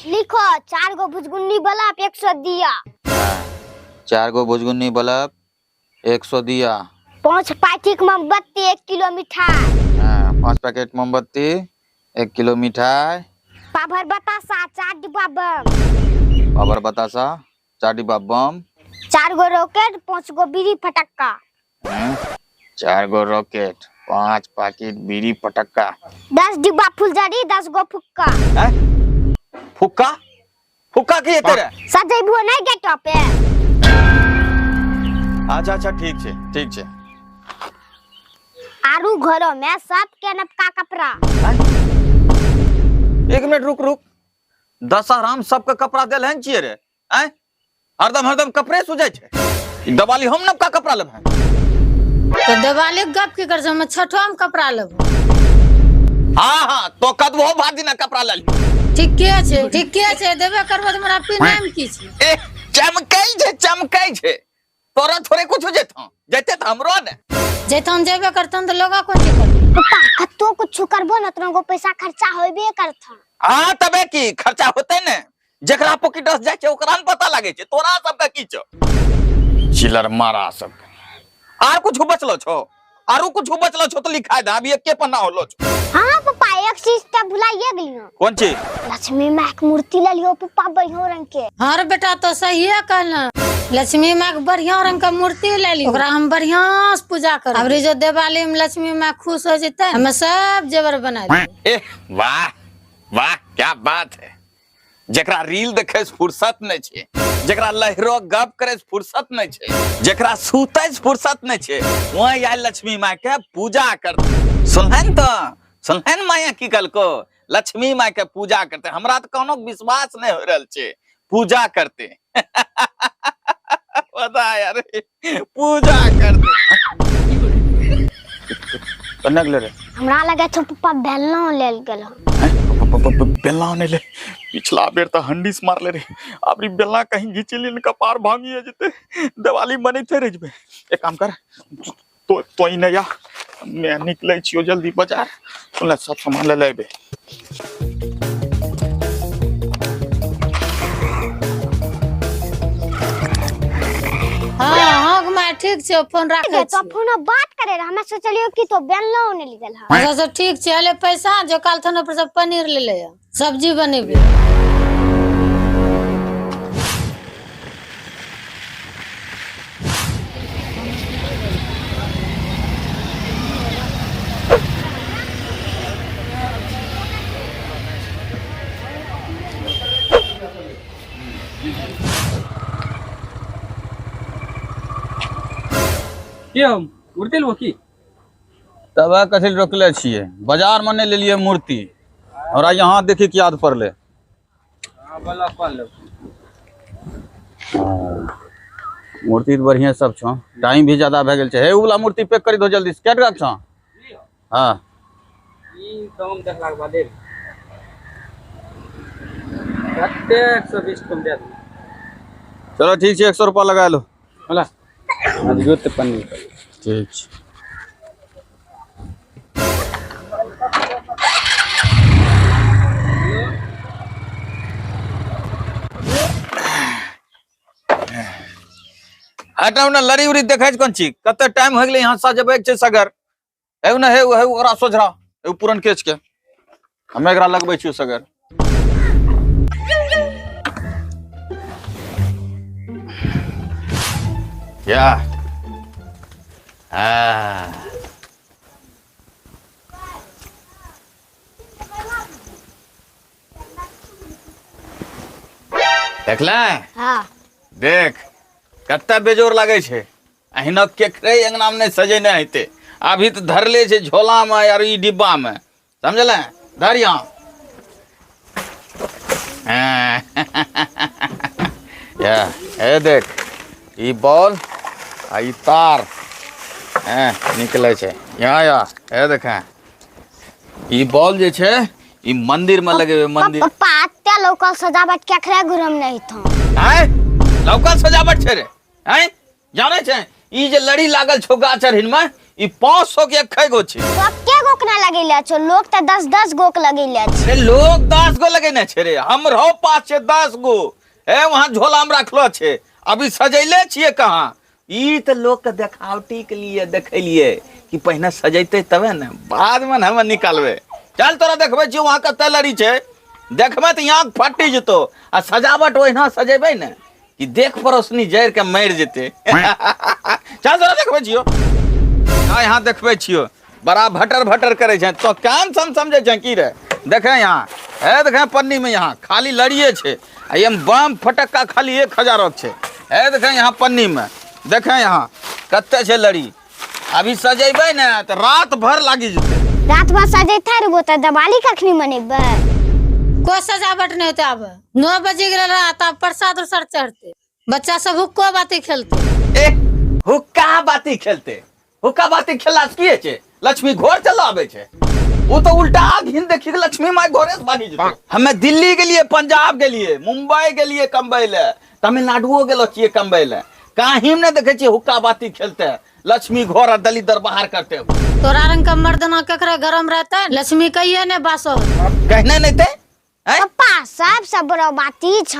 लिखो 4 गो भुजगुन्नी बल्ब 100 दिया। 4 गो भुजगुन्नी बल्ब 100 दिया। 5 पैकेट मोमबत्ती 1 किलो मिठाई। 5 पैकेट मोमबत्ती 1 किलो मिठाई। पाभर बतासा 4 डिब्बा बम। पाभर बतासा 4 डिब्बा बम। 4 गो रॉकेट 5 गो बीड़ी फटक्का। 4 गो रॉकेट 5 पैकेट बीड़ी पटक्का। 10 डिब्बा फुलझड़ी 10 गो फुक्का। फुक्का फुक्का की तेरे सजेबो नहीं गेटो पे। अच्छा अच्छा ठीक छे। आरु घरों में सबके नपका कपड़ा। 1 मिनट रुक। दशहरा में सबके कपड़ा देल हन छिए रे। हरदम कपड़े सुझै छे। दिवाली हम नवका कपड़ा लेब हैं। तो दिवाली गप की कर हम छठवा में कपड़ा लेब। हां तो कदवो भादी ना कपड़ा ले ली। ठीके छे देबे करबो त हमरा नाम की छे। ए चमकै छे तोरा थोड़े कुछ हो जेते त हमरो ने जेतन जेबे करतन त लोगा कोन ची कर। पापा कतो कुछ करबो न तोरा को पैसा खर्चा होबे करथन। हां तबे की खर्चा होते ने जेकरा पॉकेटस जाय छे ओकरा न पता लागे छे। तोरा सबका की छो चिलर मारा सब। आर कुछ बचलो छो तो लिखा दे। अभी एके पन्ना होलो छो। हां पापा एक चीज त भुलाइए गेलियो। कौन चीज? लक्ष्मी मां के मूर्ति ले लियो पापा बढ़िया रंग के। हां रे बेटा तो सहीए कहला। लक्ष्मी मां के बढ़िया रंग का मूर्ति ले ली ओकरा हम बढ़िया से पूजा कर। अबरी जो दिवाली में लक्ष्मी मां खुश हो जते हम सब जेवर बना दे। ए वाह क्या बात है। जेकरा रील देखे से फुर्सत नहीं छे, जेकरा लहरो गप करे से फुर्सत नहीं छे, जेकरा सुते से फुर्सत नहीं छे, वहां या लक्ष्मी मां के पूजा करते। सुनहन माया की कल को लक्ष्मी मां के पूजा करते। हमरा तो कोनो विश्वास नहीं हो रहल छे पूजा करते। बता यार पूजा करते कन्नक ले रे। हमरा लगे छो पापा बेलना लेल गेल। बेलना नहीं ले। पिछला बेर तो हंडीस मार ले रे। अबरी बेलना कहीं घिचली न कपार भांगी जते दिवाली मने थे रे। एक काम कर तो ही नहीं या मैं निकले छियो जल्दी बाजार। सुन सब सामान ले लेबे। हां घुमा ठीक छे फोन राख दे। तो फोन बात करे हमें सोचलियो कि तो बेलना ने ले गेल। अच्छा ठीक छे ले पैसा जो काल थने पर सब पनीर ले ले सब्जी बनेबे। मूर्ति लो की तब कथी रोकले छिए बाजार में नहीं ले लिए मूर्ति और यहाँ देखी कि याद पड़ले। मूर्ति तो बढ़िया सब छो। टाइम भी ज्यादा भे गेल छे। हे उ वाला मूर्ति पैक कर दो जल्दी से। केट रख छो? हां ई दाम देखला के बाद दे कते 120 कम दे दे। चलो ठीक छे 100 रुपया लगा लो। होला आज जोत पन्नी ठीक छे। हटाऊ ना लड़ी उड़ी देखै कोन छी। कते टाइम हो गेलै यहाँ सजबै छै सगर। हेउ ना हेउ ओकरा सोझरा हेउ पुरन केच के हमे एकरा लगबै छियो सगर। क्या देखला? हां देख कत्ता बेजोर लागे छे। अहिना केकरे अंगना में नहीं सजे नहीं हेते। अभी तो धरले छे झोला में यार ई डिब्बा में समझला। धरिया या ए देख ई बॉल आ ई तार निकले छे या ए देखा ई बॉल जे छे ई मंदिर में लगे मंदिर। पापा त्या लोकल सजावट के खरे गुरम नहीं था। हैं लोकल सजावट छे रे। हैं जाने छे ई जे लड़ी लागल छो गाछ अरहिन में ई 500 के खै गो छे। तो अब के गो गोक ना लगेले छो, लोग त 10-10 गोक लगेले छे। अरे लोग 10 गो लगेने छे रे, हम रहो 5 से 10 गो। ए वहां झोला में रखलो छे, अभी सजैले छिए कहाँ। ई त लोग के देखावटी के लिए देखलिए कि पहिने सजैते तबे ने, बाद में हम निकालबे। चल तोरा देखबे छी वहां कते लड़ी छे, देखबे त आंख फटी जतो। आ सजावट ओहिना सजेबे ने कि देख परोसनी जैर के मर जेते। चल तोरा देखबे छियो, हां यहाँ देखबे छियो बड़ा भटर भटर करे छे, तो कान समझे छे की रे। देखे यहाँ है, देखे पन्नी में यहाँ खाली लड़िए छे, आ ये बम फटक्का खाली 1000 छे। है देखे यहाँ पन्नी में, देखे यहाँ कत्ते छे लड़ी। अभी सजेबे ने तो रात भर लागी जेते। रात भर सजेते रहबो त दिवाली कखनी मनेबे? कोई सजावट नहीं होते। अब 9 बजे गेल रात, अब प्रसाद उरसाद चढ़ते, बच्चा सब हुक्को बाती खेलते। ए हुक्का बाती खेलते, हुक्का बाती खेला से की छे? लक्ष्मी घोर चला आबे छे, वो तो उल्टा घिन देखी लक्ष्मी माय घोरे से भागी जेते। हमें दिल्ली गेलिए, पंजाब गेलिए, मुंबई गेलिए कमबै ले, तमिलनाडुओ गेलो छिए कमबै ले, कहीं ने देखे छिए हुक्का बाती खेलते लक्ष्मी घोर दलिदर बाहर करते। तोरा रंग का मर्दना ककरा गरम रहता, लक्ष्मी कहिए ने बासो कहने नहीं थे। पप्पा सब बड़ा बाती छ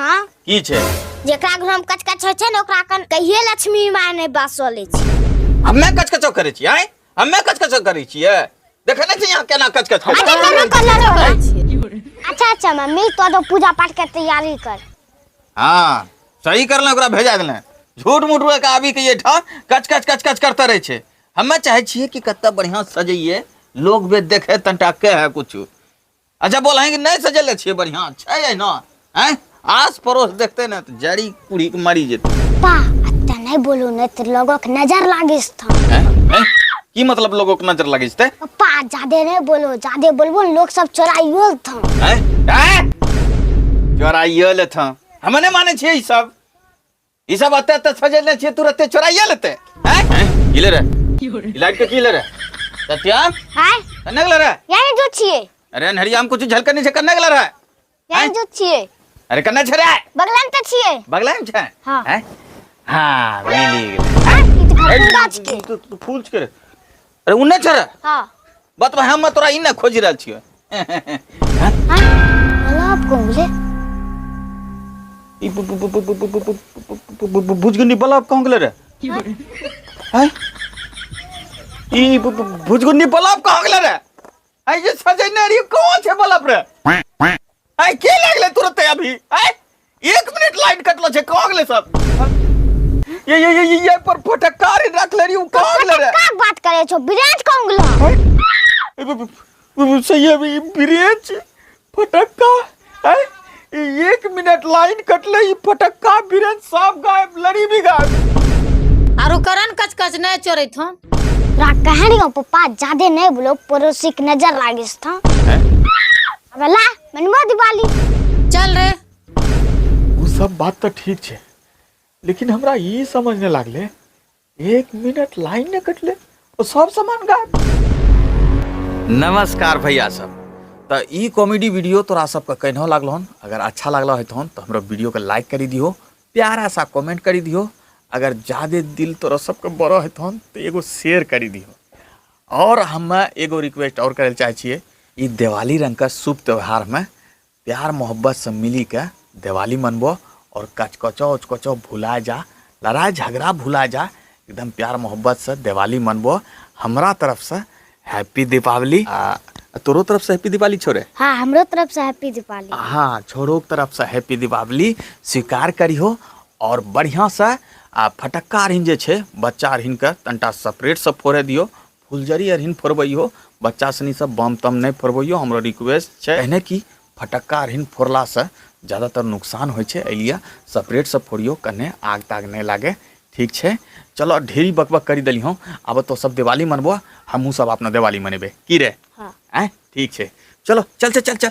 की छे? जेकरा घर हम कचकच होय छे न ओकरा कन कहिए लक्ष्मी माय ने बासो ले छी। हमें कचकचो करे छी, आय हमें कचकचो करे छिए, देखे नहीं छी यहाँ केना कचकच करे। अच्छा मम्मी तो पूजा पाठ के तैयारी कर। हाँ सही करले, ओकरा भेजा देले। झूठ मूठ का अभी के ये ठा कचकच करते रहे छे। हमें चाहे छिए कि कत्ता बढ़िया सजाइए, लोग भी देखे तंटा के है कुछ। अच्छा बोल है कि नहीं सजेले छिए बढ़िया छै ना, हैं आस पड़ोस देखते ना तो जड़ी कुड़ी के मरी जेते। पा अत्ता नहीं बोलो न त लोगों के नजर लागिस था। हैं की मतलब लोगों के नजर लगिस ते? पप्पा ज्यादा नहीं बोलो, ज्यादा बोलबो लोग सब चोराइयो था। हैं चोराइयो ले था, हम नहीं माने छिए ई सब अत्ते सजेले छिए तुरंत चोराइयो लेते। हैं की ले रे, लाइट के की ले रे सत्यम? हाय कने ले रे? यानी जो छिए। अरे नहरिया में कुछ झलक नहीं छे, कने ले रे? यानी जो छिए। अरे कने छे रे? बगलन त छिए। बगलन छे? हाँ। हैं हां मिली गेल। हां ई त गाछ के तू फूल के अरे उन्ने छे रे? हां बात हम तोरा इने खोज रहल छियो। हां मतलब कोंगले ई भुजगुनी बल्ब कहां गेले रे? हैं ई भुजगुनी बल्ब कहां गेले रे? आई जे सजैने री कौन छे बल्ब रे? आई के लागले तुरंत अभी? हैं 1 मिनट लाइट कटलो छे, कहां गेले सब? ये पर फटक्का रे रखले री, कहां गेले रे? का बात करे छो? बिराज कोंगला सही है ब्रेच फटक्का है। 1 मिनट लाइन कटले, ई फटक्का ब्रेच सब गायब, लड़ी भी गायब। आरो करन कचकच नहीं चोरे थो। रा कहानी हो पप्पा ज्यादा नहीं बोलो, पड़ोसी के नजर लागिस था। अब ला मनवा दिवाली चल रे। वो सब बात तो ठीक छे, लेकिन हमरा ये समझने लागले 1 मिनट लाइन ने कटले और सब सामान गायब। नमस्कार भैया सब, तो ई कॉमेडी वीडियो तोरा सबके कहनो लागलो हन। अगर अच्छा लागलो है तो हमरा वीडियो के लाइक करी दियो, प्यारा सा कमेंट करी दियो। अगर ज्यादा दिल तोरा सबके बड़ो है तो एगो शेयर करी दियो। और हम एगो रिक्वेस्ट और करे चाहे छिए, ई दिवाली रंग का शुभ त्यौहार में प्यार मोहब्बत से मिली के दिवाली मनबो और कचकचो भुला जा, लड़ाई झगड़ा भुला जा, एकदम प्यार मोहब्बत से दिवाली मनबो। हमरा तरफ से हैप्पी दीपावली। तोरो तरफ से हैप्पी दिवाली छोरे? हाँ हमरो तरफ से हैप्पी दीपावली। हाँ छोरो के तरफ से हैप्पी दीपावली स्वीकार करियो। और बढ़िया से फटक्का अरहिन जे छे बच्चा अरहिन के तंटा सेपरेट से फोड़े दियो, फुलझड़ी अरहिन फोड़बइयो, बच्चा सनी सब बम तम नहीं फोड़बइयो। हमरो रिक्वेस्ट छे कहने की फटक्का अरहिन फोड़ला से ज़्यादातर नुकसान होइ छे, एलिए सेपरेट से फोड़ियो, कने आग ताग नहीं लागे। ठीक छे, चलो ढेरी बकबक करी दली हूँ। अब तो सब दिवाली मनबो, हमहू सब अपना दिवाली मनेबे की रे? हाँ। ठीक छे, चलो चल।